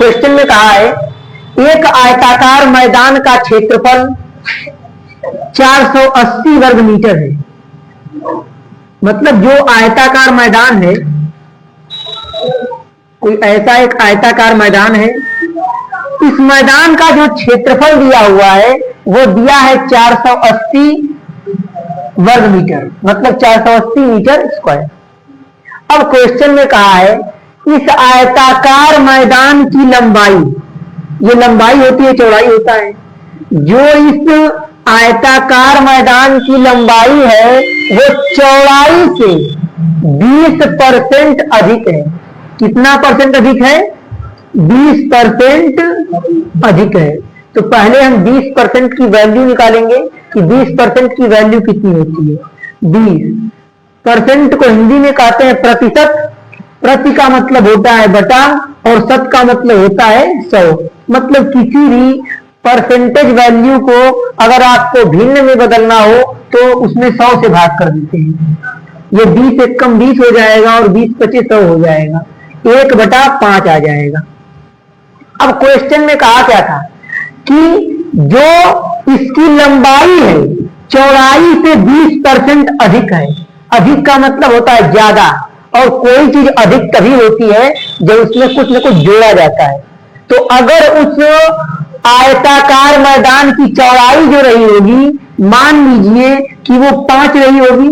Question में कहा है एक आयताकार मैदान का क्षेत्रफल 480 वर्ग मीटर है। मतलब जो आयताकार मैदान है, कोई ऐसा एक आयताकार मैदान है, इस मैदान का जो क्षेत्रफल दिया हुआ है वो दिया है 480 वर्ग मीटर, मतलब 480 मीटर स्क्वायर। अब क्वेश्चन में कहा है इस आयताकार मैदान की लंबाई, ये लंबाई होती है, चौड़ाई होता है, जो इस आयताकार मैदान की लंबाई है वो चौड़ाई से 20% अधिक है। कितना परसेंट अधिक है? 20% अधिक है। तो पहले हम 20% की वैल्यू निकालेंगे कि 20% की वैल्यू कितनी होती है। 20% को हिंदी में कहते हैं प्रतिशत। प्रति का मतलब होता है बटा और शत का मतलब होता है 100। मतलब किसी भी परसेंटेज वैल्यू को अगर आपको भिन्न में बदलना हो तो उसमें 100 से भाग कर देते हैं। ये 20 एक कम 20 हो जाएगा और 20 25 100 हो जाएगा, 1/5 आ जाएगा। अब क्वेश्चन में कहा क्या था कि जो इसकी लंबाई है चौड़ाई से 20% अधिक है। अधिक का मतलब होता है ज्यादा, और कोई चीज अधिक तभी होती है जब उसमें कुछ न कुछ जोड़ा जाता है। तो अगर उस आयताकार मैदान की चौड़ाई जो रही होगी, मान लीजिए कि वो 5 रही होगी,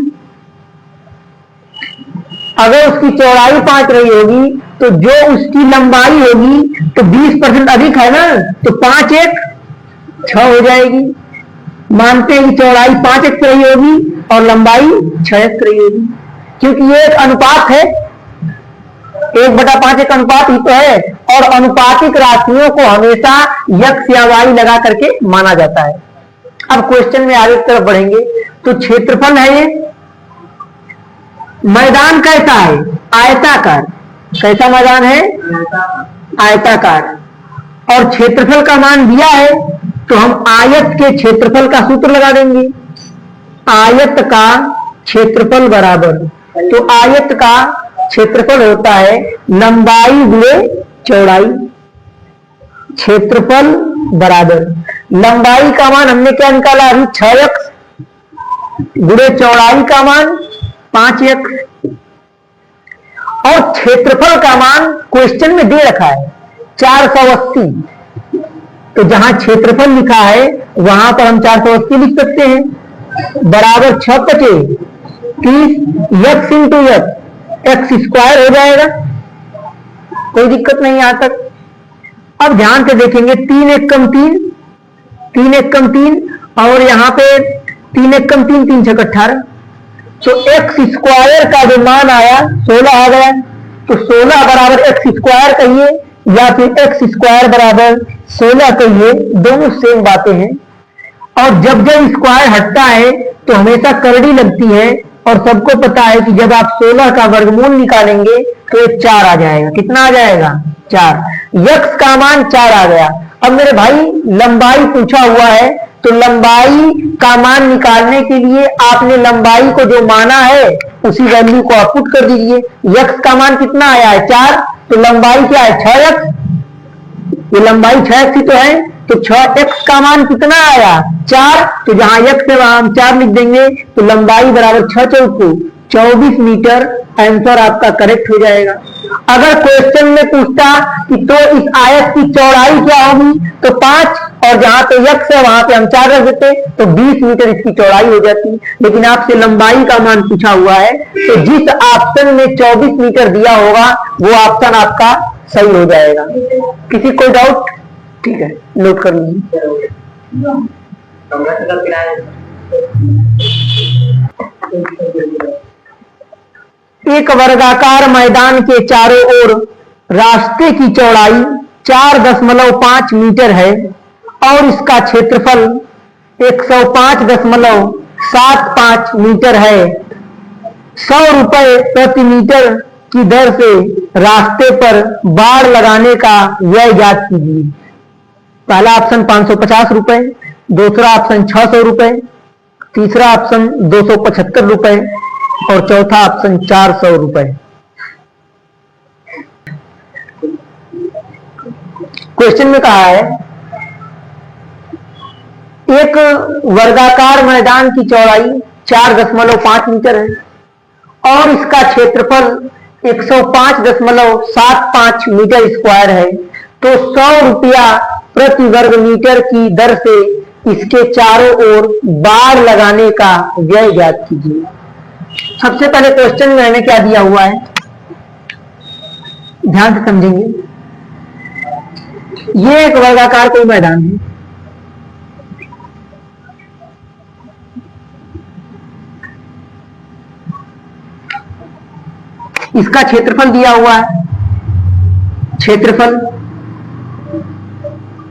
अगर उसकी चौड़ाई 5 रही होगी तो जो उसकी लंबाई होगी तो 20% अधिक है ना, तो 5 1 6 हो जाएगी। मानते हैं कि चौड़ाई 5x रही होगी और लंबाई 6x रही होगी, क्योंकि ये एक अनुपात है, 1/5 एक अनुपात ही तो है, और अनुपातिक राशियों को हमेशा x या y लगा करके माना जाता है। अब क्वेश्चन में आगे की तरफ बढ़ेंगे तो क्षेत्रफल है ये, मैदान कैसा है? आयताकार। कैसा मैदान है? आयताकार। और क्षेत्रफल का मान दिया है तो हम आयत के क्षेत्रफल का सूत्र लगा देंगे। आयत का क्षेत्रफल बराबर, तो आयत का क्षेत्रफल होता है लंबाई गुणे चौड़ाई। क्षेत्रफल बराबर लंबाई का मान हमने क्या निकाला अभी? 6x गुणे चौड़ाई का मान 5x, और क्षेत्रफल का मान क्वेश्चन में दे रखा है 480। तो जहां क्षेत्रफल लिखा है वहां पर हम 480 लिख सकते हैं, बराबर 6×5 30 x इंटू x स्क्वायर हो जाएगा। कोई दिक्कत नहीं यहां तक। अब ध्यान से देखेंगे 3 1 कम 3, 3 1 कम 3, और यहां पे 3 1 कम 3, 3 6 18, तो x स्क्वायर का जो मान आया 16 आ गया। तो 16 बराबर x स्क्वायर कहिए या फिर x स्क्वायर बराबर 16 कहिए, दोनों सेम बातें हैं। और जब जब स्क्वायर हटता है तो हमेशा करड़ी लगती है, और सबको पता है कि जब आप 16 का वर्गमूल निकालेंगे तो ये 4 आ जाएगा। कितना आ जाएगा? 4। x का मान 4 आ गया। अब मेरे भाई लंबाई पूछा हुआ है, तो लंबाई का मान निकालने के लिए आपने लंबाई को जो माना है उसी वैल्यू को आप पुट कर दीजिए। x का मान कितना आया है? 4, तो लंबाई क्या है? 6x। ये लंबाई 6x ही तो है, तो 6x का मान कितना आया? 4। तो जहां x है वहां हम 4 लिख देंगे, तो लंबाई बराबर 6 × 24 मीटर। आंसर आपका करेक्ट हो जाएगा। अगर क्वेश्चन में पूछता कि तो इस आयत की चौड़ाई क्या होगी, तो 5, और जहां पे x है वहां पे हम 4 रख देते, तो 20 मीटर इसकी चौड़ाई हो जाती। लेकिन आपसे लंबाई का मान पूछा हुआ है, तो जिस ऑप्शन में 24 मीटर दिया होगा वो ऑप्शन आपका सही हो जाएगा। किसी कोई डाउट? ठीक है, नोट कर लीजिए। एक वर्गाकार मैदान के चारों ओर रास्ते की चौड़ाई 4.5 मीटर है और इसका क्षेत्रफल 105.75 मीटर है। 100 रुपए प्रति मीटर की दर से रास्ते पर बाड़ लगाने का व्यय ज्ञात कीजिए। पहला ऑप्शन 550 रुपए, दूसरा ऑप्शन 600 रुपए, तीसरा ऑप्शन 275 रुपए और चौथा ऑप्शन 400 रुपए। क्वेश्चन में कहा है एक वर्गाकार मैदान की चौड़ाई 4.5 मीटर है और इसका क्षेत्रफल 105.75 मीटर स्क्वायर है, तो 100 रुपया प्रति वर्ग मीटर की दर से इसके चारों ओर बाड़ लगाने का व्यय ज्ञात कीजिए। सबसे पहले क्वेश्चन में हमें क्या दिया हुआ है, ध्यान से समझेंगे। ये एक वर्गाकार कोई मैदान है, इसका क्षेत्रफल दिया हुआ है, क्षेत्रफल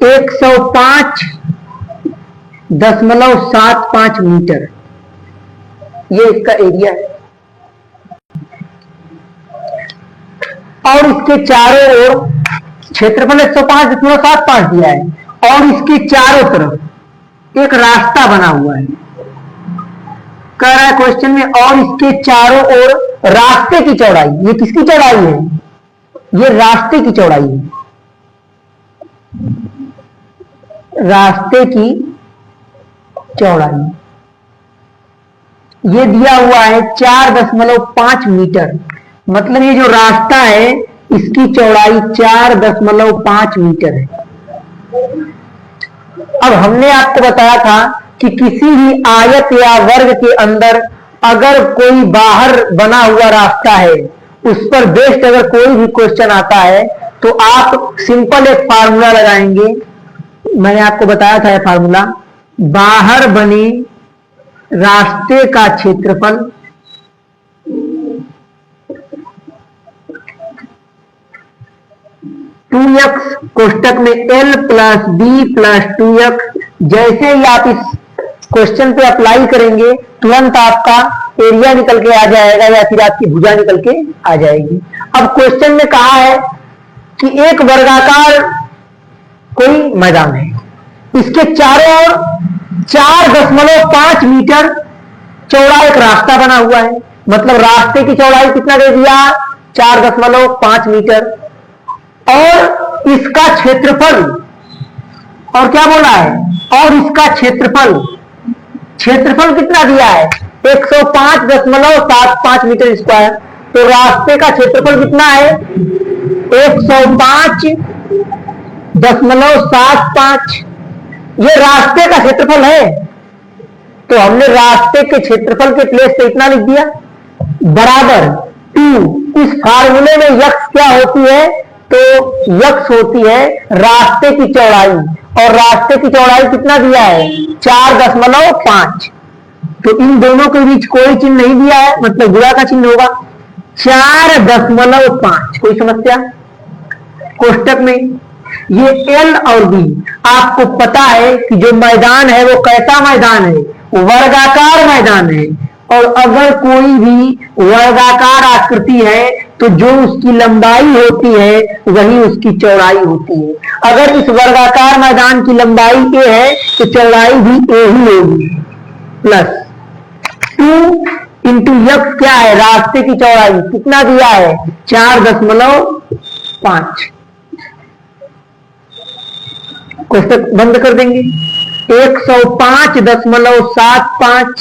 105.75 मीटर, ये इसका एरिया है और इसके चारों ओर क्षेत्रफल 105.75 दिया है और इसके चारों तरफ एक रास्ता बना हुआ है। कह रहा है क्वेश्चन में, और इसके चारों ओर रास्ते की चौड़ाई, ये किसकी चौड़ाई है, ये रास्ते की चौड़ाई है, रास्ते की चौड़ाई ये दिया हुआ है 4.5 मीटर, मतलब ये जो रास्ता है इसकी चौड़ाई 4.5 मीटर है। अब हमने आपको बताया था कि किसी भी आयत या वर्ग के अंदर अगर कोई बाहर बना हुआ रास्ता है, उस पर बेस्ड अगर कोई भी क्वेश्चन आता है तो आप सिंपल एक फार्मूला लगाएंगे। मैंने आपको बताया था यह फार्मूला, बाहर बने रास्ते का क्षेत्रफल टू एक्स कोष्टक में l plus B plus 2x। जैसे ही आप इस क्वेश्चन पे अप्लाई करेंगे तुरंत आपका एरिया निकल के आ जाएगा या फिर आपकी भुजा निकल के आ जाएगी। अब क्वेश्चन में कहा है कि एक वर्गाकार कोई मैदान है, इसके चारों ओर 4.5 मीटर चौड़ा एक रास्ता बना हुआ है, मतलब रास्ते की चौड़ाई कितना दे दिया, 4.5 मीटर, और इसका क्षेत्रफल, और क्या बोला है, और इसका क्षेत्रफल कितना दिया है, 105.75 मीटर स्क्वायर। तो रास्ते का क्षेत्रफल कितना है, 105.75, ये रास्ते का क्षेत्रफल है। तो हमने रास्ते के क्षेत्रफल के प्लेस पे इतना लिख दिया, बराबर 2। इस फार्मूले में यक्स क्या होती है, तो यक्स होती है रास्ते की चौड़ाई, और रास्ते की चौड़ाई कितना दिया है, 4.5। तो इन दोनों के बीच कोई चिन्ह नहीं दिया है, मतलब गुणा का चिन्ह होगा 4.5। कोई समस्या, कोष्टक में ये L और B, आपको पता है कि जो मैदान है वो कैसा मैदान है, वर्गाकार मैदान है, और अगर कोई भी वर्गाकार आकृति है तो जो उसकी लंबाई होती है वही उसकी चौड़ाई होती है। अगर इस वर्गाकार मैदान की लंबाई a है तो चौड़ाई भी a ही होगी, प्लस 2 इंटू यक्स क्या है, रास्ते की चौड़ाई कितना दिया है, 4.5। कोष्टक बंद कर देंगे, 105.75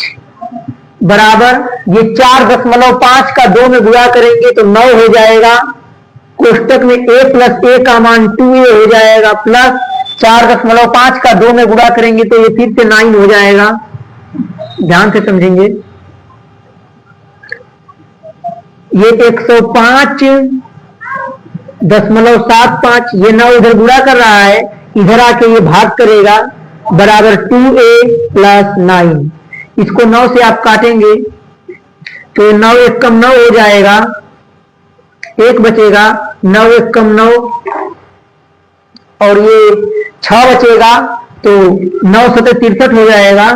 बराबर ये 4.5 का 2 में गुणा करेंगे तो 9 हो जाएगा। कोष्टक में a प्लस a का मान 2a हो जाएगा, प्लस 4.5 का 2 में गुणा करेंगे तो ये फिर से 9 हो जाएगा। ध्यान से समझेंगे, ये 105.75, ये 9 इधर गुणा कर रहा है, इधर आके ये भाग करेगा, बराबर 2a प्लस 9। इसको 9 से आप काटेंगे तो 9 1 कम 9 हो जाएगा, 1 बचेगा, 9 1 कम 9, और ये 6 बचेगा तो 9 7 63 हो जाएगा,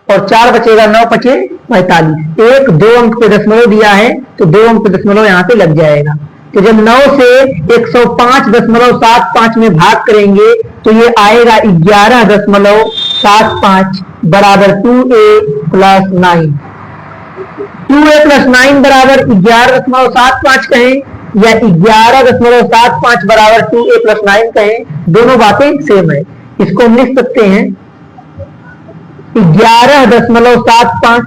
और 4 बचेगा, 9 5 45। 1 2 अंक पे दशमलव दिया है तो 2 अंक पे दशमलव यहाँ पे लग जाएगा। तो जब 9 से 105.75 में भाग करेंगे तो ये आएगा 11.75 बराबर 2a प्लस 9। 2a प्लस 9 बराबर 11.75 कहें या 11.75 बराबर 2a प्लस 9 कहें, दोनों बातें सेम है। इसको हम लिख सकते हैं 11.75,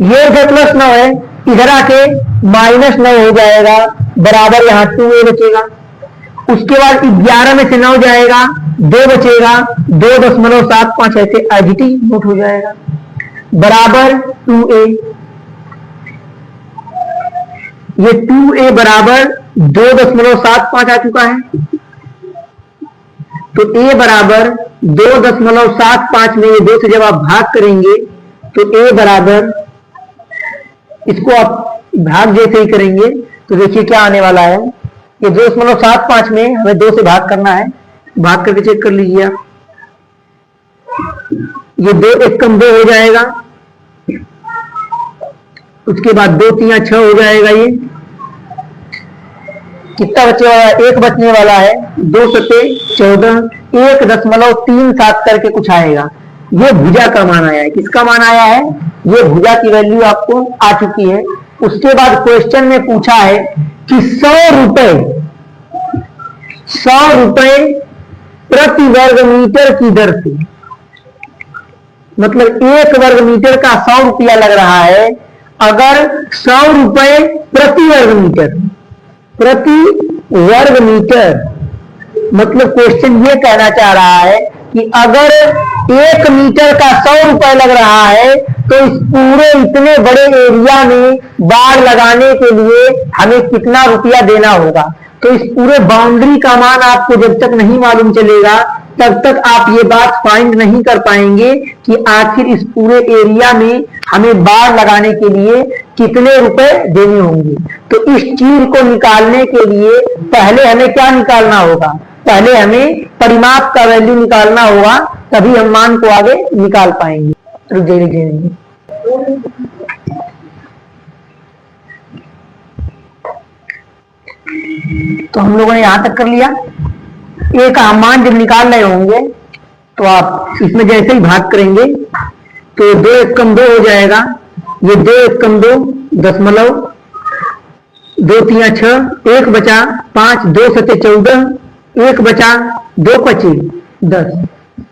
ये इधर प्लस 9 है, इधर आके माइनस 9 हो जाएगा, बराबर यहाँ 2a बचेगा। उसके बाद 11 में से 9 जाएगा, 2 बचेगा, 2.75 ऐसे एडिटी नोट हो जाएगा, बराबर 2a। ये 2a बराबर 2.75 आ चुका है, तो a बराबर 2.75 में ये 2 से जब आप भाग करेंगे तो a बराबर, इसको आप भाग जैसे ही करेंगे तो देखिए क्या आने वाला है। ये 2.75 में हमें 2 से भाग करना है, भाग करके चेक कर लीजिए आप, ये 2 1 कम 2 हो जाएगा, उसके बाद 2 3 6 हो जाएगा। ये कितना बचे वाला है? 1 बचने वाला है, 2 सते 14, 1.37 करके कुछ आएगा। ये भुजा का मान आया है। किसका मान आया है? ये भुजा की वैल्यू आपको आ चुकी है। उसके बाद क्वेश्चन में पूछा है कि 100 रुपए प्रति वर्ग मीटर की दर से, मतलब 1 वर्ग मीटर का 100 रुपया लग रहा है। अगर 100 रुपए प्रति वर्ग मीटर, मतलब क्वेश्चन ये कहना चाह रहा है कि अगर 1 मीटर का 100 रुपए लग रहा है तो इस पूरे इतने बड़े एरिया में बाड़ लगाने के लिए हमें कितना रुपया देना होगा। तो इस पूरे बाउंड्री का मान आपको जब तक नहीं मालूम चलेगा तब तक आप ये बात फाइंड नहीं कर पाएंगे कि आखिर इस पूरे एरिया में हमें बाड़ लगाने के लिए कितने रुपए देने होंगे। तो इस चीज को निकालने के लिए पहले हमें क्या निकालना होगा? पहले हमें परिमाप का वैल्यू निकालना होगा, तभी हम मान को आगे निकाल पाएंगे। रुक जाइए, तो हम लोगों ने यहां तक कर लिया। ए का मान जब निकाल रहे होंगे तो आप इसमें जैसे ही भाग करेंगे तो 2 1 कम 2 हो जाएगा। ये 2 1 कम 2 दशमलव, 2 3 6, 1 बचा 5, 2 सते 14, 1 बचा 2 25 10,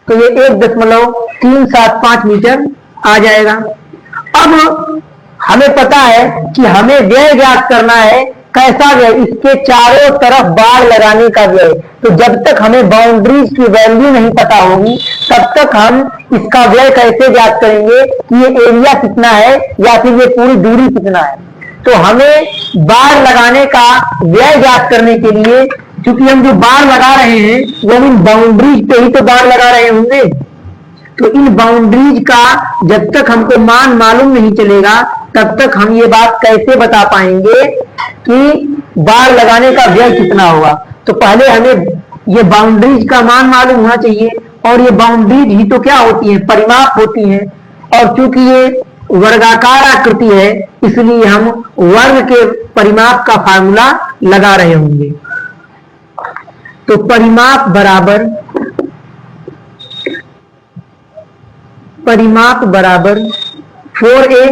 तो ये 1.375 मीटर आ जाएगा। अब हमें पता है कि हमें व्यय ज्ञात करना है। कैसा व्यय? इसके चारों तरफ बाड़ लगाने का व्यय। तो जब तक हमें बाउंड्रीज की वैल्यू नहीं पता होगी तब तक हम इसका व्यय कैसे ज्ञात करेंगे कि ये एरिया कितना है या फिर ये पूरी दूरी कितना है। तो हमें बाड़ लगाने का व्यय ज्ञात करने के लिए, क्योंकि हम जो बाड़ लगा रहे हैं वो इन बाउंड्रीज पे ही तो बाड़ लगा रहे होंगे, तो इन बाउंड्रीज का जब तक हमको मान मालूम नहीं चलेगा तब तक हम ये बात कैसे बता पाएंगे कि बाड़ लगाने का व्यय कितना होगा। तो पहले हमें ये बाउंड्रीज का मान मालूम होना चाहिए, और ये बाउंड्रीज ही तो क्या होती है? परिमाप होती है। और चूंकि ये वर्गाकार आकृति है इसलिए हम वर्ग के परिमाप का फार्मूला लगा रहे होंगे। तो परिमाप बराबर 4a,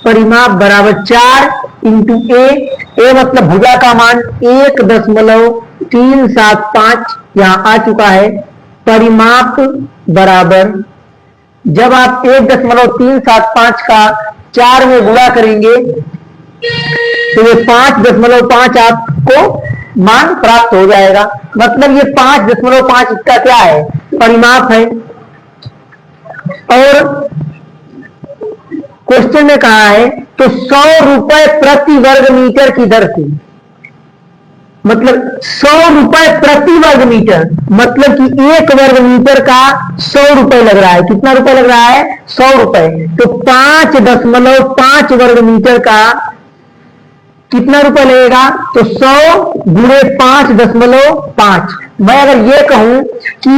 परिमाप बराबर 4 इंटू a मतलब भुजा का मान 1.375 यहां आ चुका है। परिमाप बराबर, जब आप 1.375 का 4 में गुणा करेंगे तो ये 5.5 आपको मान प्राप्त हो जाएगा। मतलब ये 5.5 इसका क्या है? परिमाप है। और क्वेश्चन में कहा है तो 100 रुपए प्रति वर्ग मीटर की दर से, मतलब 100 रुपए प्रति वर्ग मीटर, मतलब कि 1 वर्ग मीटर का 100 रुपए लग रहा है। कितना रुपए लग रहा है? 100 रुपए। तो 5.5 वर्ग मीटर का कितना रुपए लगेगा? तो 100 गुणे 5.5। मैं अगर ये कहूं कि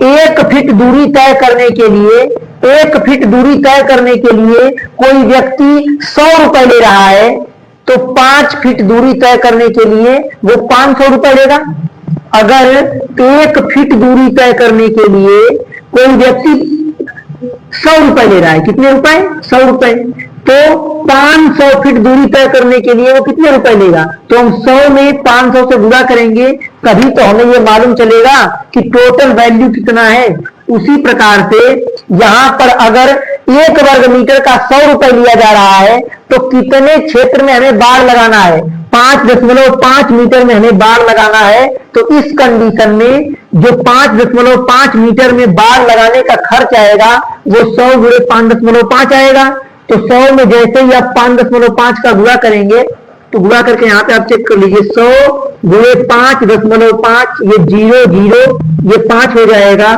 1 फीट दूरी तय करने के लिए, 1 फीट दूरी तय करने के लिए कोई व्यक्ति 100 रुपए ले रहा है, तो 5 फीट दूरी तय करने के लिए वो 500 रुपए लेगा। अगर 1 फीट दूरी तय करने के लिए कोई व्यक्ति 100 रुपए ले रहा है, कितने रुपए? 100 रुपए। तो 500 फीट दूरी तय करने के लिए वो कितने रुपए लेगा? तो हम 100 में 500 से गुणा करेंगे, तभी तो हमें ये मालूम चलेगा कि टोटल वैल्यू कितना है। उसी प्रकार से यहां पर अगर 1 वर्ग मीटर का 100 रुपए लिया जा रहा है, तो कितने क्षेत्र में हमें बाड़ लगाना है? 5.5 मीटर में हमें बाड़ लगाना है। तो इस कंडीशन में जो 5.5 मीटर में बाड़ लगाने का खर्च आएगा वो 100 गुणे 5.5 आएगा। तो 100 में जैसे ही आप 5.5 का गुणा करेंगे, तो गुणा करके यहां पे आप चेक कर लीजिए, 100 गुणे 5.5, ये 0 0, ये 5 हो जाएगा,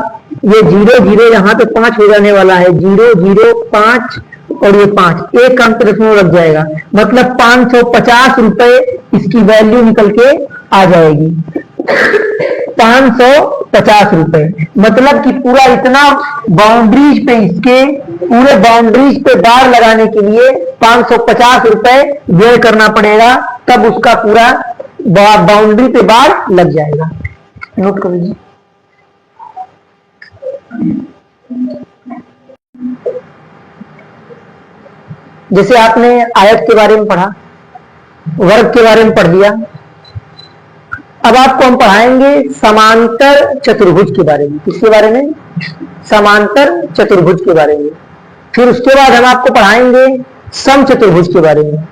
ये 0 0 यहाँ पे 5 हो जाने वाला है, 0 0 5 और ये 5, एक अंक दशमलव लग जाएगा, मतलब 550 रुपए इसकी वैल्यू निकल के आ जाएगी। 550 रुपए, मतलब कि पूरा इतना बाउंड्रीज पे, इसके पूरे बाउंड्रीज पे बाड़ लगाने के लिए 550 रुपए व्यय करना पड़ेगा, तब उसका पूरा बाउंड्री पे बाड़ लग जाएगा। नोट कर लीजिए। जैसे आपने आयत के बारे में पढ़ा, वर्ग के बारे में पढ़ लिया, अब आपको हम पढ़ाएंगे समांतर चतुर्भुज के बारे में। किसके बारे में? समांतर चतुर्भुज के बारे में। फिर उसके बाद हम आपको पढ़ाएंगे समचतुर्भुज के बारे में।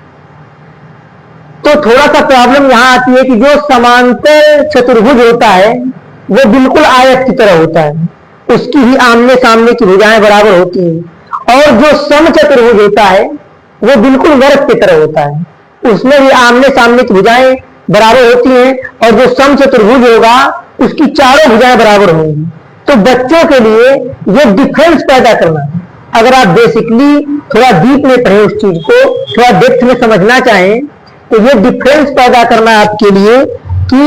तो थोड़ा सा प्रॉब्लम यहां आती है कि जो समांतर चतुर्भुज होता है वो बिल्कुल आयत की तरह होता है, उसकी ही आमने सामने की भुजाएं बराबर होती हैं, और जो समचतुर्भुज होता है वो बिल्कुल वर्ग की तरह होता है, उसमें भी आमने सामने की भुजाएं बराबर होती हैं, और जो समचतुर्भुज होगा उसकी चारों भुजाएं बराबर होंगी। तो बच्चों के लिए ये डिफरेंस पैदा करना, अगर आप बेसिकली थोड़ा डीप में पढ़े, उस चीज को थोड़ा डेप्थ में समझना चाहें, तो ये डिफरेंस पैदा करना है आपके लिए कि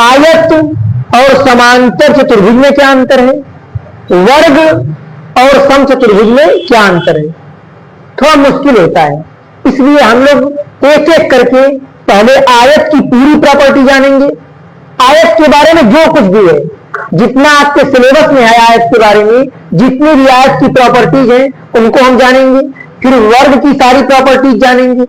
आयत और समांतर चतुर्भुज में क्या अंतर है, वर्ग और समचतुर्भुज में क्या अंतर है। थोड़ा मुश्किल होता है, इसलिए हम लोग एक एक करके पहले आयत की पूरी प्रॉपर्टी जानेंगे, आयत के बारे में जो कुछ भी है, जितना आपके सिलेबस में है आयत के बारे में, जितनी भी आयत की प्रॉपर्टीज हैं उनको हम जानेंगे, फिर वर्ग की सारी प्रॉपर्टीज जानेंगे,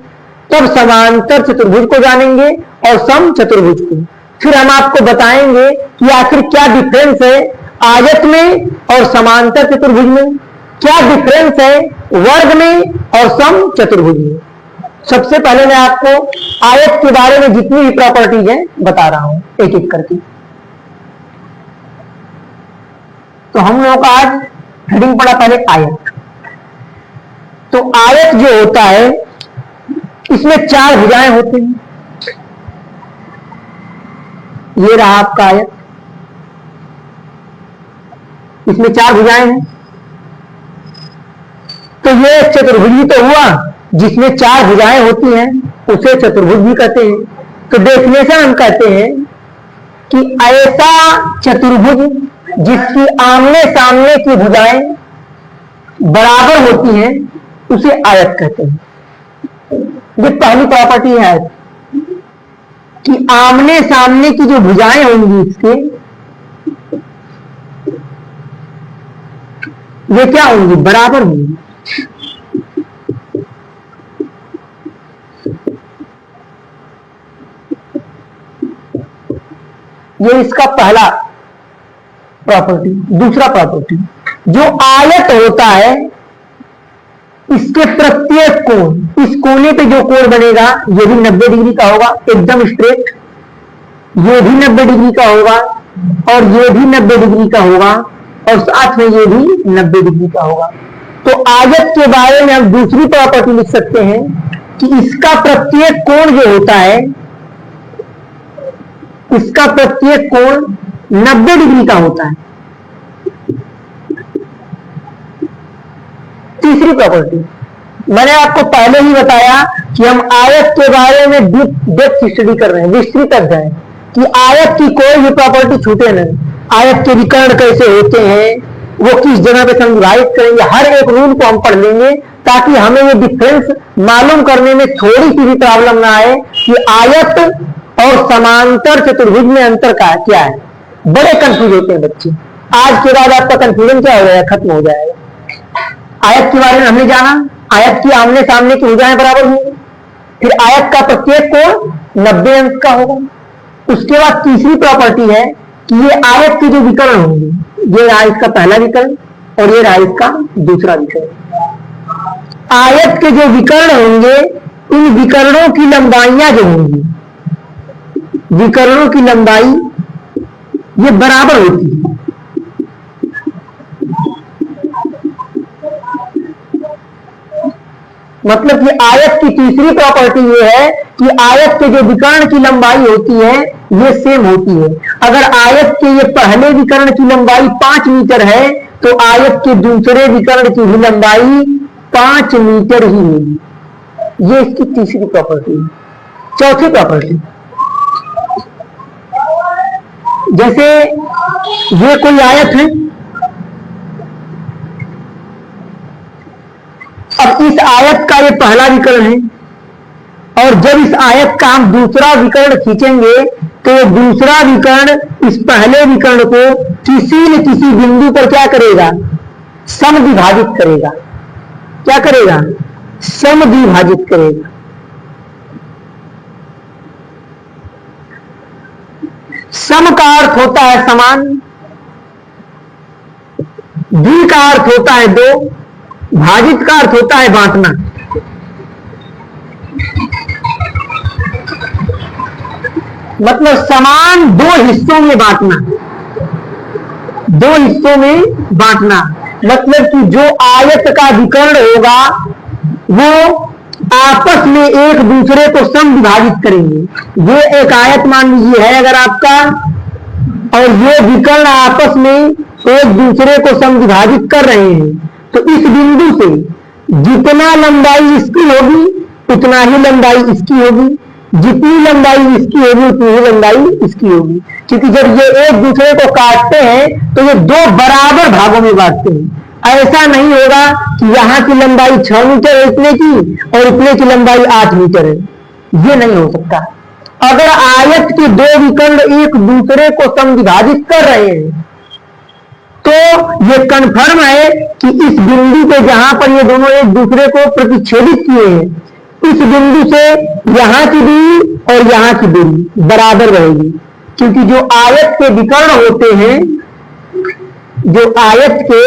तब समांतर चतुर्भुज को जानेंगे और सम चतुर्भुज को। फिर हम आपको बताएंगे कि आखिर क्या डिफरेंस है आयत में और समांतर चतुर्भुज में, क्या डिफरेंस है वर्ग में और सम चतुर्भुज में। सबसे पहले मैं आपको आयत के बारे में जितनी भी प्रॉपर्टीज हैं बता रहा हूं एक एक करके। तो हम लोग का आज हेडिंग पढ़ा पहले आयत। तो आयत जो होता है इसमें 4 भुजाएं होती हैं। ये रहा आपका आयत, इसमें 4 भुजाएं हैं। तो ये चतुर्भुज ही तो हुआ, जिसमें 4 भुजाएं होती हैं उसे चतुर्भुज भी कहते हैं। तो डेफिनेशन हम कहते हैं कि ऐसा चतुर्भुज जिसकी आमने सामने की भुजाएं बराबर होती हैं उसे आयत कहते हैं। ये पहली प्रॉपर्टी है आयत कि आमने सामने की जो भुजाएं होंगी इसके, ये क्या होंगी? बराबर होंगी। ये इसका पहला प्रॉपर्टी। दूसरा प्रॉपर्टी, जो आयत होता है इसके प्रत्येक कोण, इस कोने पे जो कोण बनेगा ये भी 90 डिग्री का होगा, एकदम स्ट्रेट, ये भी 90 डिग्री का होगा और ये भी 90 डिग्री का होगा और साथ में ये भी 90 डिग्री का होगा। तो आयत के बारे में हम दूसरी प्रॉपर्टी लिख सकते हैं कि इसका प्रत्येक कोण जो होता है, इसका प्रत्येक कोण 90 डिग्री का होता है। तीसरी प्रॉपर्टी, मैंने आपको पहले ही बताया कि हम आयत के बारे में डेप्थ स्टडी कर रहे हैं, विस्तृत अध्ययन, कि आयत की कोई भी प्रॉपर्टी छूटे नहीं, आयत के विकर्ण कैसे होते हैं, वो किस जगह पे संग्रहित करेंगे, हर एक रूल को हम पढ़ लेंगे ताकि हमें ये डिफरेंस मालूम करने में थोड़ी सी भी प्रॉब्लम ना आए कि आयत और समांतर चतुर्भुज में अंतर क्या है। बड़े कंफ्यूज होते हैं बच्चे। आज के बाद आपका कंफ्यूजन क्या हो जाएगा? खत्म हो जाएगा। आयत के बारे में हमने जाना, आयत की आमने सामने की भुजाएं बराबर होंगी, फिर आयत का प्रत्येक कोण 90 अंश का होगा। उसके बाद तीसरी प्रॉपर्टी है कि ये आयत के जो विकर्ण होंगे, ये रहा इसका पहला विकर्ण और ये रहा इसका दूसरा विकर्ण। आयत के जो विकर्ण होंगे, इन विकर्णों की लंबाइयां जो होंगी, विकर्णों की लंबाई ये बराबर होती है। मतलब कि आयत की तीसरी प्रॉपर्टी ये है कि आयत के जो विकर्ण की लंबाई होती है ये सेम होती है। अगर आयत के ये पहले विकर्ण की लंबाई 5 मीटर है तो आयत के दूसरे विकर्ण की भी लंबाई 5 मीटर ही होगी। ये इसकी तीसरी प्रॉपर्टी है। चौथी प्रॉपर्टी, जैसे ये कोई आयत है, अब इस आयत का ये पहला विकर्ण है और जब इस आयत का हम दूसरा विकर्ण खींचेंगे तो दूसरा विकर्ण इस पहले विकर्ण को किसी न किसी बिंदु पर क्या करेगा, समद्विभाजित करेगा। क्या करेगा, समद्विभाजित करेगा। सम का अर्थ होता है समान, द्वि का अर्थ होता है दो, भाजित का अर्थ होता है बांटना। मतलब समान दो हिस्सों में बांटना, दो हिस्सों में बांटना। मतलब कि जो आयत का विकर्ण होगा वो आपस में एक दूसरे को समविभाजित करेंगे। ये एक आयत मान लीजिए है अगर आपका, और ये विकर्ण आपस में एक दूसरे को समविभाजित कर रहे हैं, तो इस बिंदु से जितना लंबाई इसकी होगी उतना ही लंबाई इसकी होगी, जितनी लंबाई इसकी होगी उतनी ही लंबाई इसकी होगी। क्योंकि जब ये एक दूसरे को काटते हैं तो ये दो बराबर भागों में बांटते हैं। ऐसा नहीं होगा कि यहां की लंबाई 6 मीटर है इतने की और इतने की लंबाई 8 मीटर है, ये नहीं हो सकता। अगर आयत के दो विकर्ण एक दूसरे को समविभाजित कर रहे हैं तो ये कन्फर्म है कि इस बिंदु पे जहां पर ये दोनों एक दूसरे को प्रतिच्छेदित किए हैं, इस बिंदु से यहां की दूरी और यहां की दूरी बराबर रहेगी। क्योंकि जो आयत के विकर्ण होते हैं, जो आयत के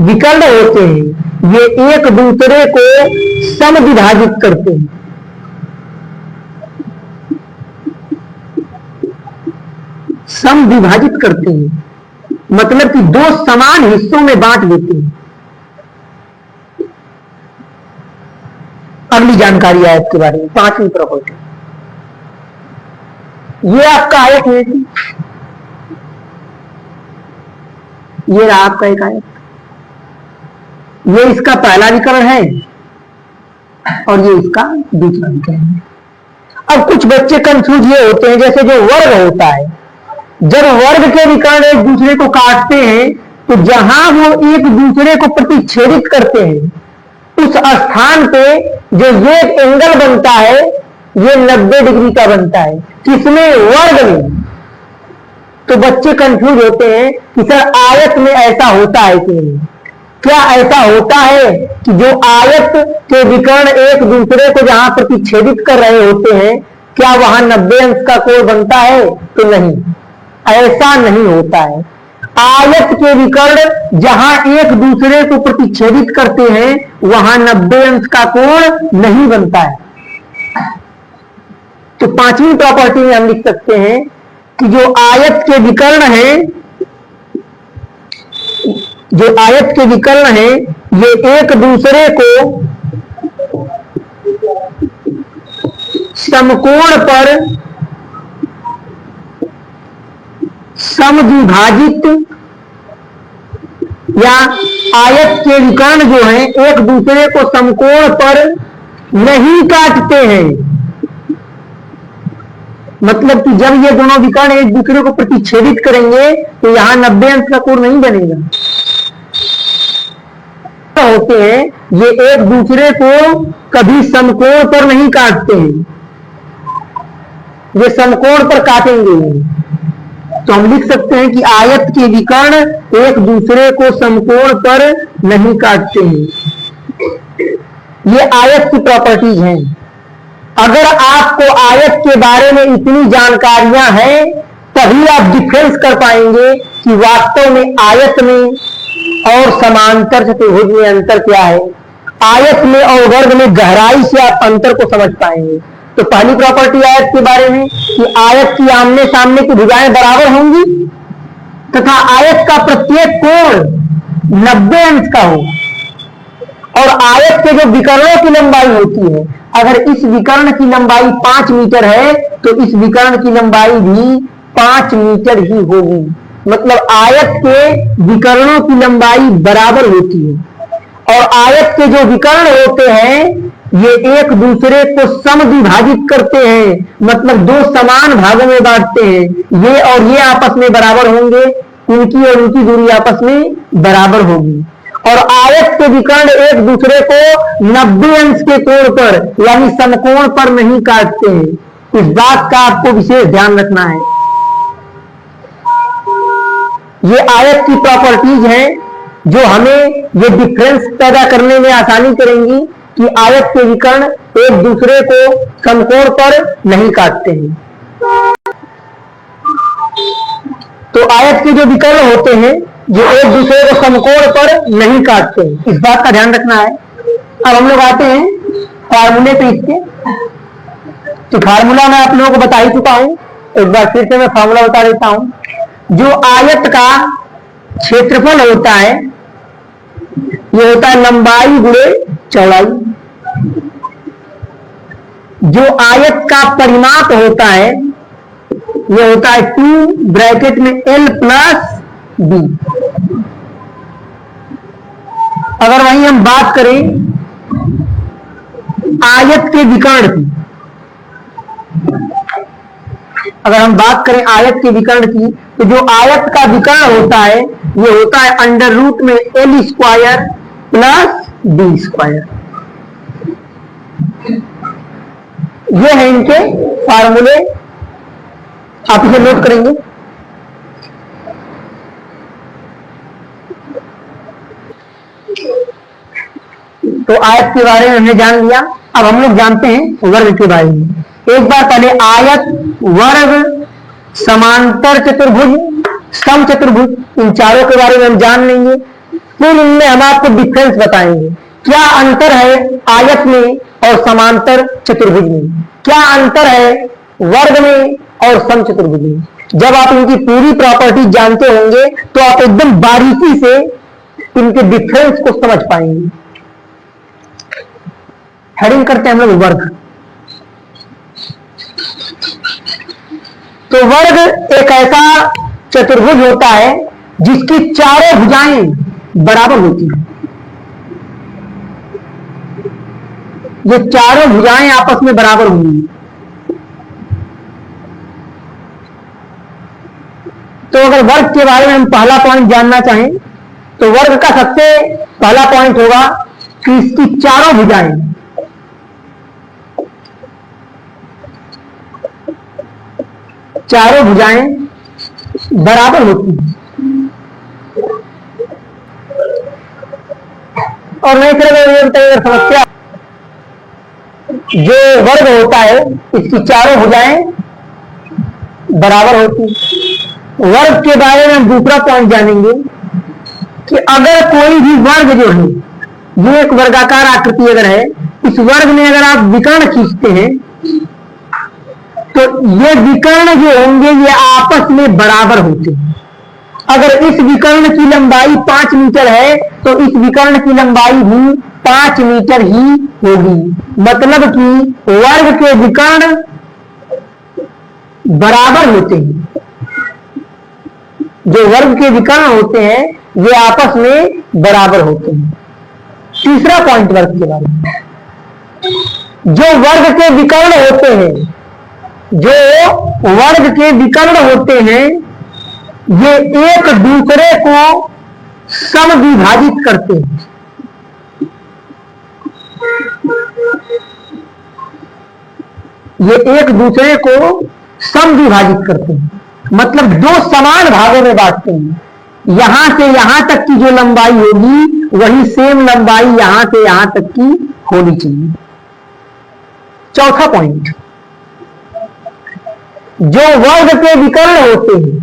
विकर्ण होते हैं, ये एक दूसरे को समविभाजित करते हैं। समविभाजित करते हैं मतलब कि दो समान हिस्सों में बांट देते हैं। अगली जानकारी आयत के बारे में, 5वीं प्रॉपर्टी। ये आपका आयत है, ये रहा आपका एक आयत, ये इसका पहला विकर्ण है और ये इसका दूसरा विकर्ण है। अब कुछ बच्चे कंफ्यूज ये होते हैं, जैसे जो वर्ग होता है, जब वर्ग के विकर्ण एक दूसरे को काटते हैं तो जहां वो एक दूसरे को प्रतिच्छेदित करते हैं उस स्थान पे जो ये एंगल बनता है ये 90 डिग्री का बनता है। किसमें, वर्ग में। तो बच्चे कंफ्यूज होते हैं कि सर आयत में ऐसा होता है कि नहीं। क्या ऐसा होता है कि जो आयत के विकर्ण एक दूसरे को जहां प्रतिच्छेदित कर रहे होते हैं क्या वहां 90 अंश का कोण बनता है? तो नहीं, ऐसा नहीं होता है। आयत के विकर्ण जहां एक दूसरे को प्रतिच्छेदित करते हैं वहां 90 अंश का कोण नहीं बनता है। तो 5वीं प्रॉपर्टी में हम लिख सकते हैं कि जो आयत के विकर्ण है, जो आयत के विकर्ण है ये एक दूसरे को समकोण पर समद्विभाजित, या आयत के विकर्ण जो है एक दूसरे को समकोण पर नहीं काटते हैं। मतलब कि जब ये दोनों विकर्ण एक दूसरे को प्रतिच्छेदित करेंगे तो यहां 90 अंश का कोण नहीं बनेगा। होते हैं ये एक दूसरे को कभी समकोण पर नहीं काटते हैं, ये समकोण पर काटेंगे। तो हम लिख सकते हैं कि आयत के विकर्ण एक दूसरे को समकोण पर नहीं काटते हैं। ये आयत की प्रॉपर्टीज हैं। अगर आपको आयत के बारे में इतनी जानकारियां हैं तभी आप डिफरेंस कर पाएंगे कि वास्तव में आयत में और समांतर चतुर्भुज में अंतर क्या है। आयत में और वर्ग में गहराई से आप अंतर को समझ पाएंगे। तो पहली प्रॉपर्टी आयत के बारे में कि आयत की आमने सामने की भुजाएं बराबर होंगी तथा आयत का प्रत्येक कोण 90 अंश का हो और आयत के जो विकर्णों की लंबाई होती है, अगर इस विकर्ण की लंबाई 5 मीटर है तो इस विकर्ण की लंबाई भी 5 मीटर ही होगी। मतलब आयत के विकर्णों की लंबाई बराबर होती है और आयत के जो विकर्ण होते हैं ये एक दूसरे को समद्विभाजित करते हैं, मतलब दो समान भागों में बांटते हैं। ये और ये आपस में बराबर होंगे, इनकी और उनकी दूरी आपस में बराबर होगी और आयत के विकर्ण एक दूसरे को 90 अंश के कोण पर यानी समकोण पर नहीं काटते हैं। इस बात का आपको विशेष ध्यान रखना है। ये आयत की प्रॉपर्टीज हैं जो हमें ये डिफरेंस पैदा करने में आसानी करेंगी कि आयत के विकर्ण एक दूसरे को समकोण पर नहीं काटते हैं। तो आयत के जो विकर्ण होते हैं जो एक दूसरे को समकोण पर नहीं काटते हैं, इस बात का ध्यान रखना है। अब हम लोग आते हैं फार्मूले पे इसके। तो फार्मूला मैं आप लोगों को बता ही चुका हूं, एक बार फिर से मैं फार्मूला बता देता हूं। जो आयत का क्षेत्रफल होता है ये होता है लंबाई गुणे चौड़ाई। जो आयत का परिमाप होता है ये होता है 2 ब्रैकेट में L प्लस B। अगर वहीं हम बात करें आयत के विकर्ण की, अगर हम बात करें आयत के विकर्ण की तो जो आयत का विकर्ण होता है ये होता है अंडर रूट में L square plus B square. ये है इनके फार्मूले, आप इसे नोट करेंगे। तो आयत के बारे में हमने जान लिया। अब हम लोग जानते हैं वर्ग के बारे में। एक बार पहले आयत, वर्ग, समांतर चतुर्भुज, सम चतुर्भुज, इन चारों के बारे में हम जान लेंगे। फिर इनमें हम आपको डिफरेंस बताएंगे, क्या अंतर है आयत में और समांतर चतुर्भुज में, क्या अंतर है वर्ग में और सम चतुर्भुज में। जब आप इनकी पूरी प्रॉपर्टी जानते होंगे तो आप एकदम बारीकी से इनके डिफरेंस को समझ पाएंगे। हेडिंग करते हैं हम लोग वर्ग। तो वर्ग एक ऐसा चतुर्भुज होता है जिसकी चारों भुजाएं बराबर होती हैं। ये चारों भुजाएं आपस में बराबर होंगी। तो अगर वर्ग के बारे में हम पहला पॉइंट जानना चाहें तो वर्ग का सबसे पहला पॉइंट होगा कि इसकी चारों भुजाएं बराबर होती हैं। और नहीं सिर्फ समस्या, जो वर्ग होता है इसकी चारों भुजाएं बराबर होती हैं। वर्ग के बारे में हम दूसरा पॉइंट जानेंगे कि अगर कोई भी वर्ग जो है, ये एक वर्गाकार आकृति अगर है, इस वर्ग में अगर आप विकर्ण खींचते हैं तो ये विकर्ण जो होंगे ये आपस में बराबर होते हैं। अगर इस विकर्ण की लंबाई 5 मीटर है तो इस विकर्ण की लंबाई भी 5 मीटर ही होगी। मतलब कि वर्ग के विकर्ण बराबर होते हैं। जो वर्ग के विकर्ण होते हैं ये आपस में बराबर होते हैं। तीसरा पॉइंट वर्ग के बारे में, जो वर्ग के विकर्ण होते हैं, जो वर्ग के विकर्ण होते हैं ये एक दूसरे को समद्विभाजित करते हैं। ये एक दूसरे को समद्विभाजित करते हैं, मतलब दो समान भागों में बांटते हैं। यहां से यहां तक की जो लंबाई होगी वही सेम लंबाई यहां से यहां तक की होनी चाहिए। चौथा पॉइंट, जो वर्ग के विकर्ण होते हैं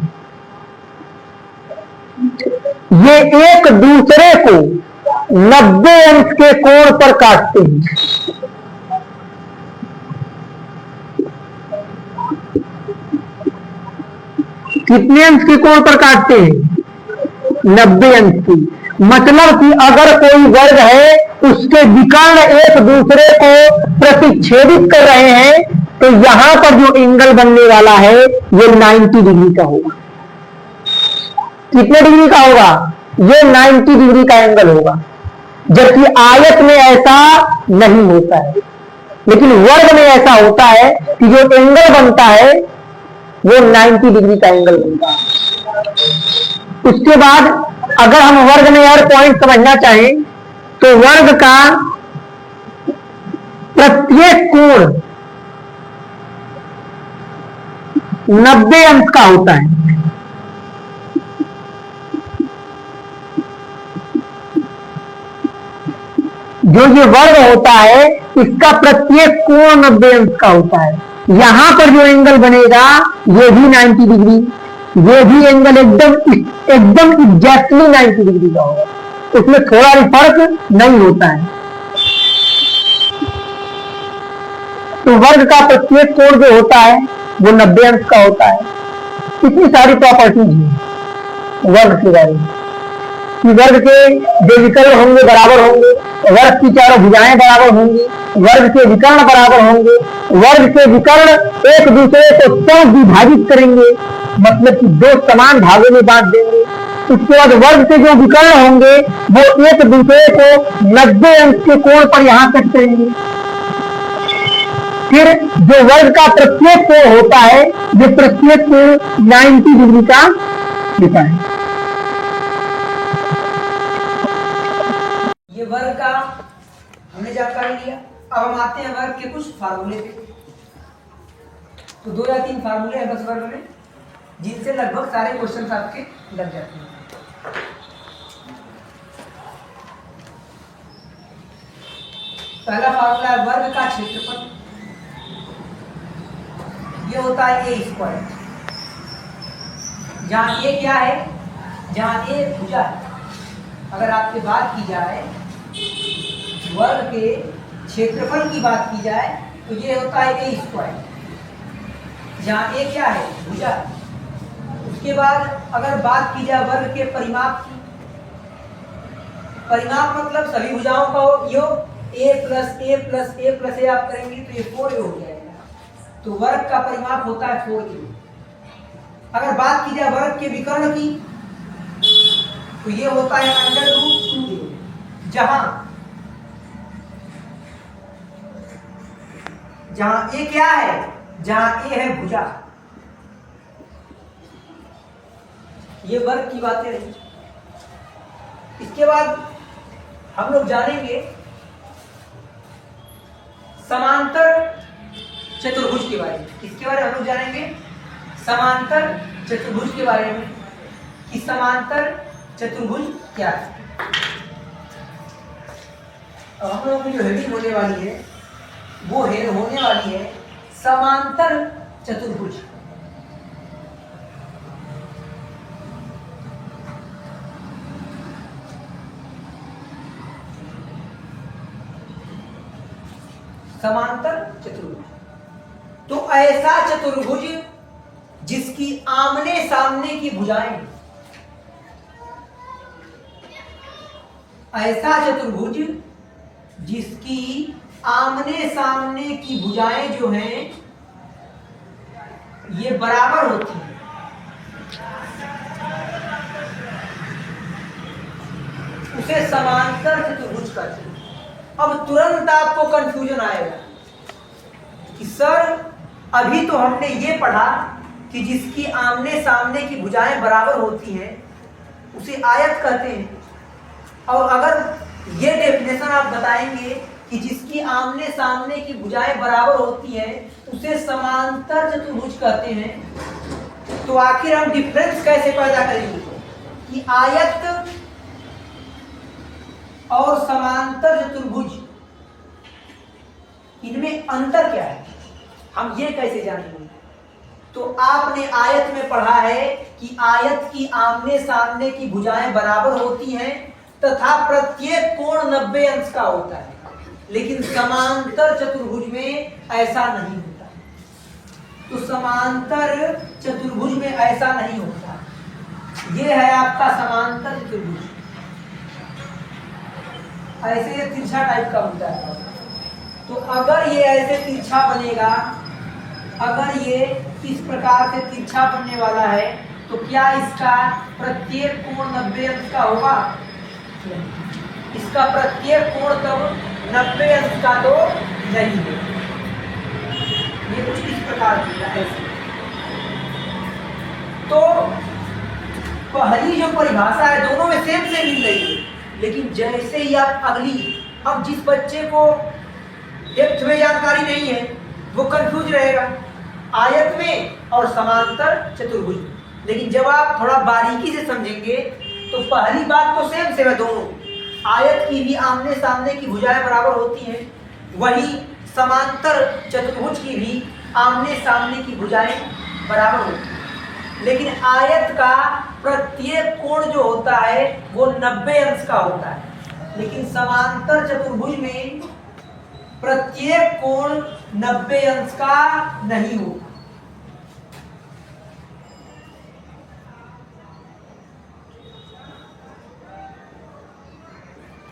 ये एक दूसरे को 90 अंश के कोण पर काटते हैं। कितने अंश के कोण पर काटते हैं? 90 अंश की। मतलब कि अगर कोई वर्ग है उसके विकर्ण एक दूसरे को प्रतिच्छेदित कर रहे हैं तो यहां पर जो एंगल बनने वाला है ये 90 डिग्री का होगा। कितने डिग्री का होगा? ये 90 डिग्री का एंगल होगा। जबकि आयत में ऐसा नहीं होता है, लेकिन वर्ग में ऐसा होता है कि जो एंगल बनता है वो 90 डिग्री का एंगल बनता है। उसके बाद अगर हम वर्ग में और पॉइंट समझना चाहें तो वर्ग का प्रत्येक कोण 90 अंश का होता है। जो ये वर्ग होता है इसका प्रत्येक कोण 90 अंश का होता है। यहां पर जो एंगल बनेगा ये भी 90 डिग्री, ये भी एंगल एकदम एग्जैक्टली 90 डिग्री का होगा, उसमें थोड़ा भी फर्क नहीं होता है। तो वर्ग का प्रत्येक कोण जो होता है वो 90 अंश का होता है। इतनी सारी प्रॉपर्टीज हैं वर्ग के बारे में कि वर्ग के जो विकर्ण होंगे बराबर होंगे, वर्ग की चारों भुजाएं बराबर होंगी, वर्ग के विकर्ण बराबर होंगे, वर्ग के विकर्ण एक दूसरे को विभाजित करेंगे, मतलब कि दो समान भागों में बांट देंगे। उसके बाद वर्ग के जो विकर्ण होंगे वो एक दूसरे को 90 अंश के कोण पर यहां तक करेंगे। फिर जो वर्ग का प्रत्येक कोण होता है ये प्रत्येक कोण 90 डिग्री का होता है। ये वर्ग का हमने जानकारी लिया। अब हम आते हैं वर्ग के कुछ फार्मूले पे। तो 2 या 3 फार्मूले हैं बस वर्ग में, जिनसे लगभग सारे क्वेश्चन आपके लग जाते हैं। पहला फार्मूला है वर्ग का क्षेत्रफल, ये होता है ए स्क्वायर। जहां ए क्या है? जहां ए भुजा है। अगर आपसे बात की जाए वर्ग के क्षेत्रफल की बात की जाए तो ये होता है ए स्क्वायर, जहां ए क्या है? भुजा। उसके बाद अगर बात की जाए वर्ग के परिमाप की, परिमाप मतलब सभी भुजाओं का योग, a plus a plus a plus a आप करेंगे तो ये 4a हो जाएगा। तो वर्ग का परिमाप होता है 4a। अगर बात की जाए वर्ग के विकर्ण की तो ये होता है √2a, जहां ए क्या है? जहां ए है भुजा। ये वर्ग की बातें रही। इसके बाद हम लोग जानेंगे समांतर चतुर्भुज के बारे में। इसके बारे में हम लोग जानेंगे समांतर चतुर्भुज के बारे में कि समांतर चतुर्भुज क्या है। अब हम लोगों की जो हेडिंग होने वाली है वो होने वाली है समांतर चतुर्भुज। समांतर चतुर्भुज तो ऐसा चतुर्भुज जिसकी आमने सामने की भुजाएं, ऐसा चतुर्भुज जिसकी आमने सामने की भुजाएं जो हैं ये बराबर होती हैं, उसे समांतर चतुर्भुज कहते हैं। अब तुरंत आपको कंफ्यूजन आएगा कि सर अभी तो हमने ये पढ़ा कि जिसकी आमने सामने की भुजाएं बराबर होती हैं उसे आयत कहते हैं, और अगर ये डेफिनेशन आप बताएंगे कि जिसकी आमने सामने की भुजाएं बराबर होती हैं उसे समांतर चतुर्भुज कहते हैं, तो आखिर हम डिफरेंस कैसे पैदा करेंगे कि आयत और समांतर चतुर्भुज इनमें अंतर क्या है, हम ये कैसे जानेंगे? तो आपने आयत में पढ़ा है कि आयत की आमने सामने की भुजाएं बराबर होती हैं तथा प्रत्येक कोण 90 अंश का होता है, लेकिन समांतर चतुर्भुज में ऐसा नहीं होता। तो समांतर चतुर्भुज में ऐसा नहीं होता। ये है आपका समांतर चतुर्भुज, ऐसे ये तिरछा टाइप का होता है। तो अगर ये ऐसे तिरछा बनेगा, अगर ये इस प्रकार से तिरछा बनने वाला है, तो क्या इसका प्रत्येक कोण 90 अंश का होगा? इसका प्रत्येक कोण तब 90 अंश का तो नहीं है। ये कुछ इस प्रकार की है। तो पहली जो परिभाषा है दोनों में सेम से मिल रही है, लेकिन जैसे ही आप अगली, अब जिस बच्चे को डेप्थ में जानकारी नहीं है वो कंफ्यूज रहेगा आयत में और समांतर चतुर्भुज में। लेकिन जब आप थोड़ा बारीकी से समझेंगे तो पहली बात तो सेम है, दोनों आयत की भी आमने सामने की भुजाएं बराबर होती हैं, वही समांतर चतुर्भुज की भी आमने सामने की भुजाएं बराबर होती हैं। लेकिन आयत का प्रत्येक कोण जो होता है वो 90 अंश का होता है, लेकिन समांतर चतुर्भुज में प्रत्येक कोण 90 अंश का नहीं होगा।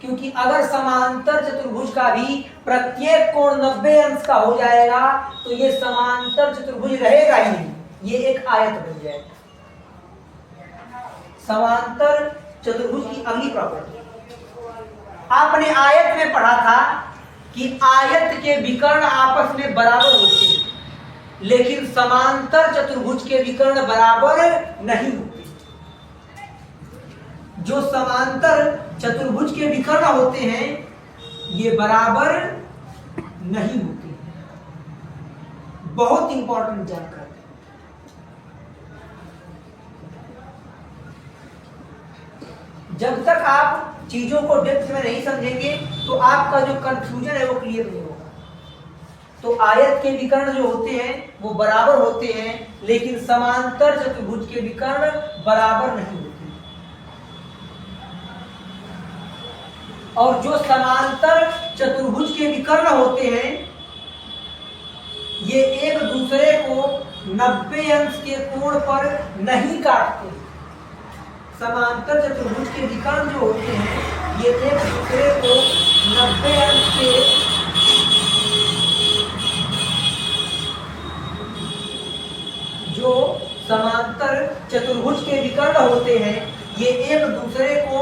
क्योंकि अगर समांतर चतुर्भुज का भी प्रत्येक कोण 90 अंश का हो जाएगा तो ये समांतर चतुर्भुज रहेगा ही नहीं, ये एक आयत बन जाएगा। समांतर चतुर्भुज की अगली प्रॉपर्टी, आपने आयत में पढ़ा था कि आयत के विकर्ण आपस में बराबर होते हैं, लेकिन समांतर चतुर्भुज के विकर्ण बराबर नहीं होते। जो समांतर चतुर्भुज के विकर्ण होते हैं ये बराबर नहीं होते। बहुत इंपॉर्टेंट जानकारी। जब तक आप चीजों को डेप्थ में नहीं समझेंगे तो आपका जो कंफ्यूजन है वो क्लियर नहीं होगा। तो आयत के विकर्ण जो होते हैं वो बराबर होते हैं, लेकिन समांतर चतुर्भुज के विकर्ण बराबर नहीं होते। और जो समांतर चतुर्भुज के विकर्ण होते हैं ये एक दूसरे को 90 अंश के कोण पर नहीं काटते। समांतर चतुर्भुज के विकर्ण जो होते हैं ये एक दूसरे को 90 अंश के जो समांतर चतुर्भुज के विकर्ण होते हैं ये एक दूसरे को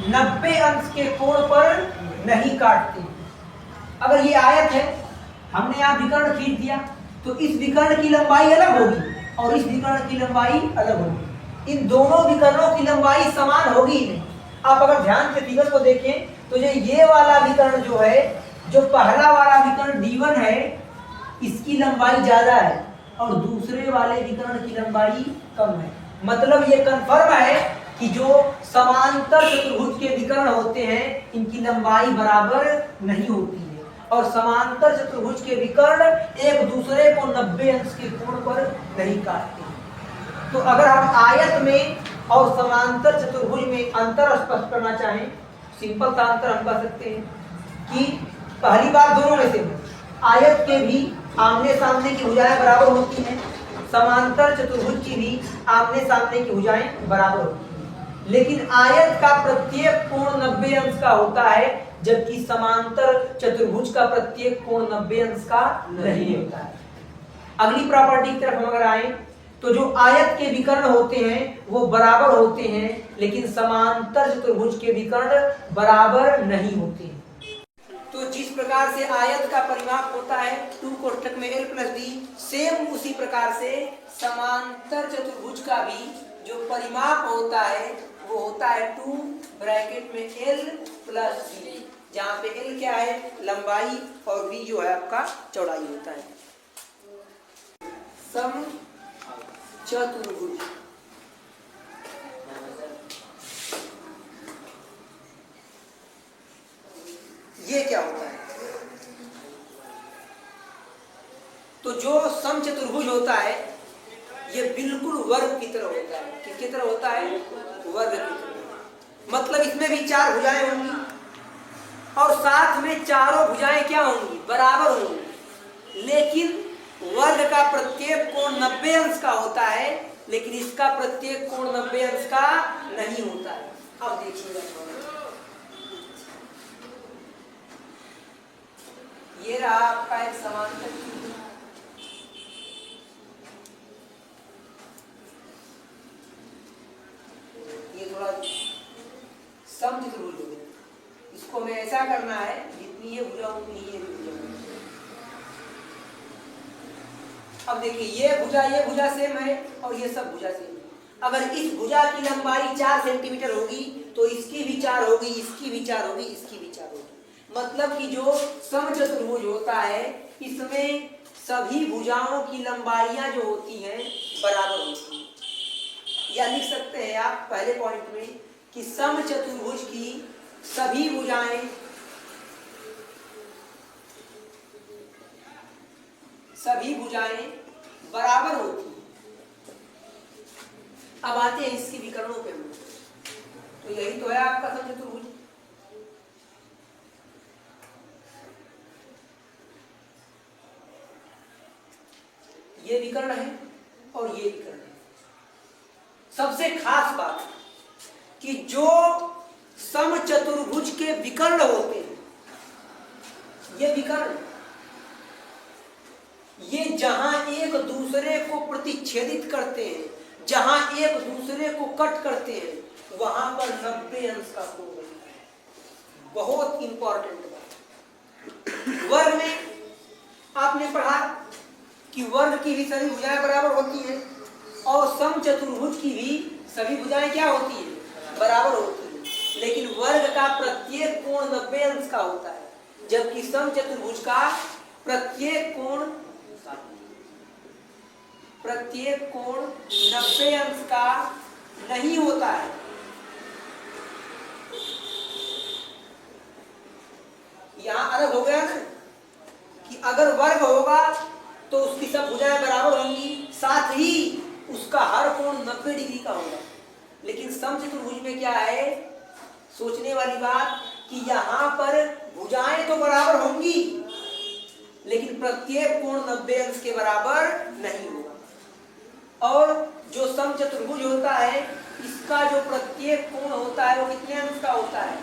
90 अंश के कोण पर नहीं काटते। अगर ये आयत है, हमने यहाँ विकर्ण खींच दिया तो इस विकर्ण की लंबाई अलग होगी और इस विकर्ण की लंबाई अलग होगी। इन दोनों विकर्णों की लंबाई समान होगी ही नहीं। आप अगर ध्यान से फिगर को देखें तो ये वाला विकर्ण जो है, जो पहला वाला विकर्ण D1 है, इसकी लंबाई ज्यादा है और दूसरे वाले विकर्ण की लंबाई कम है। मतलब ये कन्फर्म है कि जो समांतर चतुर्भुज के विकर्ण होते हैं इनकी लंबाई बराबर नहीं होती है और समांतर चतुर्भुज के विकर्ण एक दूसरे को 90 अंश के कोण पर नहीं काटते। तो अगर हम आयत में और समांतर चतुर्भुज में अंतर स्पष्ट करना चाहें, सिंपल सा अंतर हम कर सकते हैं कि पहली बात दोनों में से आयत के भी आमने सामने की भुजाएं बराबर होती हैं, समांतर चतुर्भुज की भी आमने सामने की भुजाएं बराबर होती हैं, लेकिन आयत का प्रत्येक कोण 90 अंश का होता है जबकि समांतर चतुर्भुज का प्रत्येक कोण 90 अंश का नहीं होता है। अगली प्रॉपर्टी की तरफ हम अगर आए तो जो आयत के विकर्ण होते हैं वो बराबर होते हैं, लेकिन समांतर चतुर्भुज के विकर्ण बराबर नहीं होते। तो जिस प्रकार से आयत का परिमाप होता है 2 कोष्ठक में l + d, सेम उसी प्रकार से समांतर चतुर्भुज का भी जो परिमाप होता है वो होता है 2 ब्रैकेट में l + d, जहाँ पे l क्या है लंबाई और b जो है आपका चौड़ाई होता है। सम चतुर्भुज ये क्या होता है? ये बिल्कुल वर्ग की तरह होता है। किसकी तरह होता है? वर्ग की तरह। मतलब इसमें भी 4 भुजाएं होंगी और साथ में चारों भुजाएं क्या होंगी? बराबर होंगी। लेकिन वर्ग का प्रत्येक कोण 90 अंश का होता है, लेकिन इसका प्रत्येक कोण 90 अंश का नहीं होता है। अब देखिएगा, ये रहा आपका एक समांतर त्रिभुज। ये थोड़ा समचतुर्भुज हो गया। इसको में ऐसा करना है, जितनी ये भुजा उतनी ये भी भुजा। अब देखिए, ये भुजा सेम है और ये सब भुजा सेम है। अगर इस भुजा की लंबाई 4 सेंटीमीटर होगी तो इसकी भी 4 होगी, इसकी भी 4 होगी, इसकी भी 4 होगी। मतलब कि जो समचतुर्भुज होता है इसमें सभी भुजाओं की लंबाइयां जो होती हैं बराबर होती हैं। या लिख सकते हैं आप पहले पॉइंट में कि समचतुर्भुज की सभी भुजाएं बराबर होती हैं। अब आते हैं इसके विकर्णों पे। तो यही तो है आपका समचतुर्भुज। ये विकर्ण है और ये विकर्ण है। सबसे खास बात कि जो समचतुर्भुज के विकर्ण होते हैं, ये विकर्ण ये जहां एक दूसरे को प्रतिच्छेदित करते हैं, जहां एक दूसरे को कट करते हैं, वहां पर 90 अंश का कोण बनता है। बहुत इंपॉर्टेंट बात। वर्ग में आपने पढ़ा कि वर्ग की भी सभी भुजाएं बराबर होती हैं और समचतुर्भुज की भी सभी भुजाएं क्या होती हैं? बराबर होती हैं। लेकिन वर्ग का प्रत्येक कोण 90 अंश का होता है, जबकि समचतुर्भुज का प्रत्येक कोण 90 अंश का नहीं होता है। यहां अलग हो गया ना कि अगर वर्ग होगा तो उसकी सब भुजाएं बराबर होंगी, साथ ही उसका हर कोण 90 डिग्री का होगा। लेकिन समचतुर्भुज में क्या है, सोचने वाली बात कि यहां पर भुजाएं तो बराबर होंगी लेकिन प्रत्येक कोण 90 अंश के बराबर नहीं होगा। और जो समचतुर्भुज होता है इसका जो प्रत्येक कोण होता है वो कितने अंश का होता है?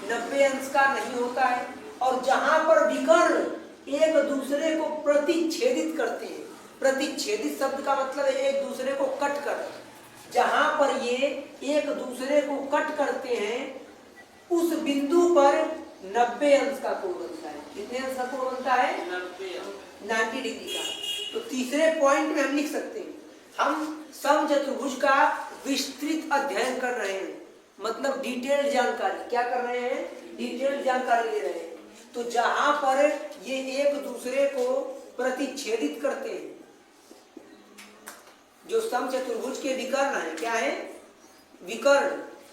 90 अंश का नहीं होता है। और जहां पर विकर्ण एक दूसरे को प्रतिच्छेदित करते हैं, प्रतिच्छेदित शब्द का मतलब है एक दूसरे को कट कर, जहां पर ये एक दूसरे को कट करते हैं उस बिंदु पर 90 अंश का कोण बनता है। कितने अंश का कोण बनता है? 90 डिग्री का। तो तीसरे पॉइंट में हम लिख सकते हैं, हम समचतुर्भुज का विस्तृत अध्ययन कर रहे हैं, मतलब डिटेल्ड जानकारी। क्या कर रहे हैं? डिटेल्ड जानकारी ले रहे हैं। तो जहां पर ये एक दूसरे को प्रतिच्छेदित करते हैं, जो समचतुर्भुज के विकर्ण है, क्या है? विकर्ण।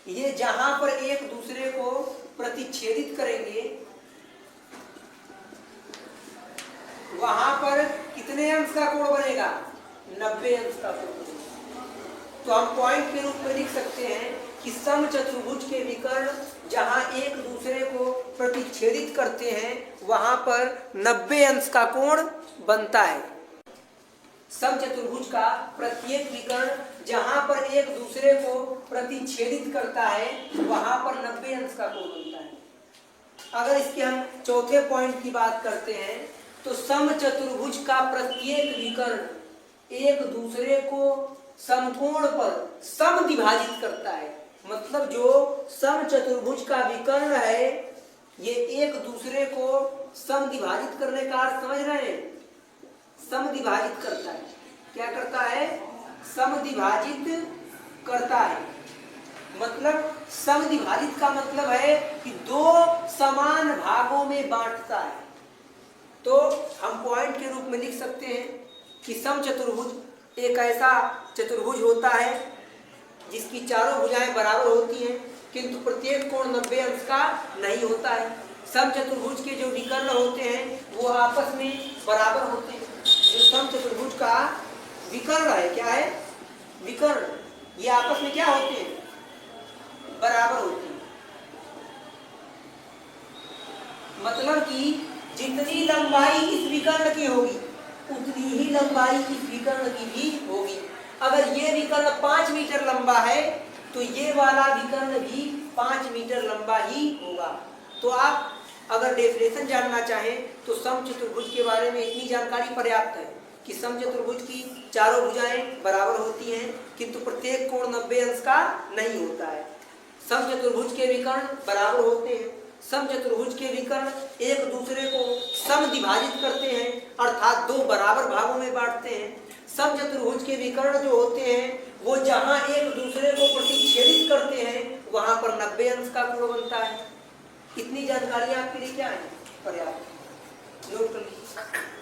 ये जहां पर एक दूसरे को प्रतिच्छेदित करेंगे वहां पर कितने अंश का कोण बनेगा? 90 अंश का कोण बनेगा। तो हम पॉइंट के रूप में लिख सकते हैं कि समचतुर्भुज के विकर्ण जहां एक दूसरे को प्रतिच्छेदित करते हैं वहां पर 90 अंश का कोण बनता है। समचतुर्भुज का प्रत्येक विकर्ण जहां पर एक दूसरे को प्रतिच्छेदित करता है वहां पर 90 अंश का कोण बनता है। अगर इसके हम चौथे पॉइंट की बात करते हैं तो समचतुर्भुज का प्रत्येक विकर्ण एक दूसरे को समकोण पर समद्विभाजित करता है। मतलब जो समचतुर्भुज का विकर्ण है ये एक दूसरे को समद्विभाजित करने का अर्थ समझ रहे हैं? समद्विभाजित करता है। क्या करता है? समद्विभाजित करता है। मतलब समद्विभाजित का मतलब है कि दो समान भागों में बांटता है। तो हम पॉइंट के रूप में लिख सकते हैं कि समचतुर्भुज एक ऐसा चतुर्भुज होता है जिसकी चारों भुजाएं बराबर होती हैं किंतु प्रत्येक कोण 90 अंश का नहीं होता है। समचतुर्भुज के जो विकर्ण होते हैं वो आपस में बराबर होते हैं। जो समचतुर्भुज का विकर्ण है। क्या है? विकर्ण। ये आपस में क्या होते हैं? बराबर होते हैं। मतलब कि जितनी लंबाई इस विकर्ण की होगी उतनी ही लंबाई इस विकर्ण की भी होगी। अगर ये विकर्ण 5 मीटर लंबा है तो ये वाला विकर्ण भी 5 मीटर लंबा ही होगा। तो आप अगर डेफिनेशन जानना चाहें तो समचतुर्भुज के बारे में इतनी जानकारी पर्याप्त है कि समचतुर्भुज की चारों भुजाएं बराबर होती हैं, किंतु प्रत्येक कोण 90 अंश का नहीं होता है। समचतुर्भुज के विकर्ण बराबर होते हैं। समचतुर्भुज के विकर्ण एक दूसरे को समद्विभाजित करते हैं, अर्थात दो बराबर भागों में बांटते हैं। समचतुर्भुज के विकर्ण जो होते हैं वो जहां एक दूसरे को प्रतिच्छेदित करते हैं वहां पर 90 अंश का कोण बनता है। इतनी जानकारी आपके लिए क्या है? पर्याप्त। नोट कर लीजिए।